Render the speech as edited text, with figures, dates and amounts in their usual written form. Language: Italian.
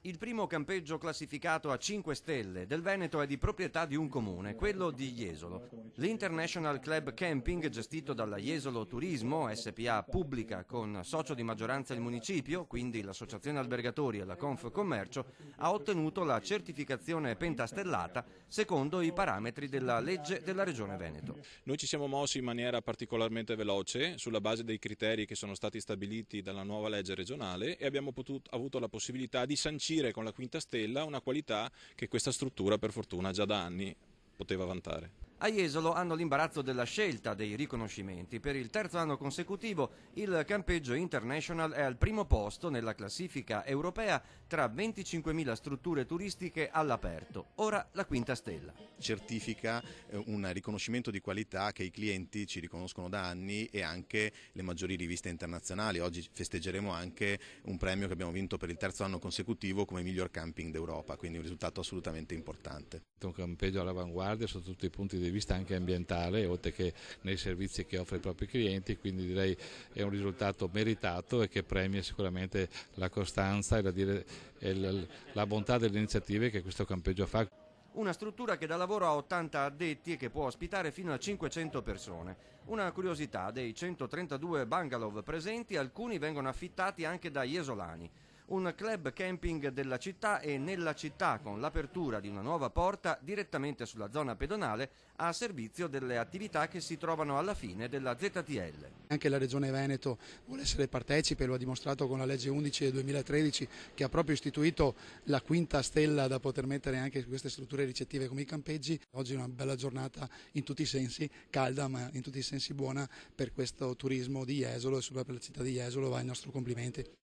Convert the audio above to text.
Il primo campeggio classificato a 5 stelle del Veneto è di proprietà di un comune, quello di Jesolo. L'International Club Camping, gestito dalla Jesolo Turismo, SPA pubblica con socio di maggioranza il municipio, quindi l'Associazione Albergatori e la Confcommercio, ha ottenuto la certificazione pentastellata secondo i parametri della legge della Regione Veneto. Noi ci siamo mossi in maniera particolarmente veloce sulla base dei criteri che sono stati stabiliti dalla nuova legge regionale e abbiamo avuto la possibilità di sancire con la quinta stella una qualità che questa struttura per fortuna già da anni poteva vantare. A Jesolo hanno l'imbarazzo della scelta dei riconoscimenti. Per il terzo anno consecutivo il campeggio International è al primo posto nella classifica europea tra 25.000 strutture turistiche all'aperto. Ora la quinta stella. Certifica un riconoscimento di qualità che i clienti ci riconoscono da anni e anche le maggiori riviste internazionali. Oggi festeggeremo anche un premio che abbiamo vinto per il terzo anno consecutivo come miglior camping d'Europa, quindi un risultato assolutamente importante. Un campeggio all'avanguardia sotto tutti i punti di vista anche ambientale, oltre che nei servizi che offre ai propri clienti, quindi direi è un risultato meritato e che premia sicuramente la costanza e la bontà delle iniziative che questo campeggio fa. Una struttura che dà lavoro a 80 addetti e che può ospitare fino a 500 persone. Una curiosità: dei 132 bungalow presenti, alcuni vengono affittati anche da jesolani. Un club camping della città e nella città, con l'apertura di una nuova porta direttamente sulla zona pedonale a servizio delle attività che si trovano alla fine della ZTL. Anche la Regione Veneto vuole essere partecipe, lo ha dimostrato con la legge 11 del 2013 che ha proprio istituito la quinta stella da poter mettere anche su queste strutture ricettive come i campeggi. Oggi è una bella giornata in tutti i sensi, calda ma in tutti i sensi buona per questo turismo di Jesolo e per la città di Jesolo va i nostri complimenti.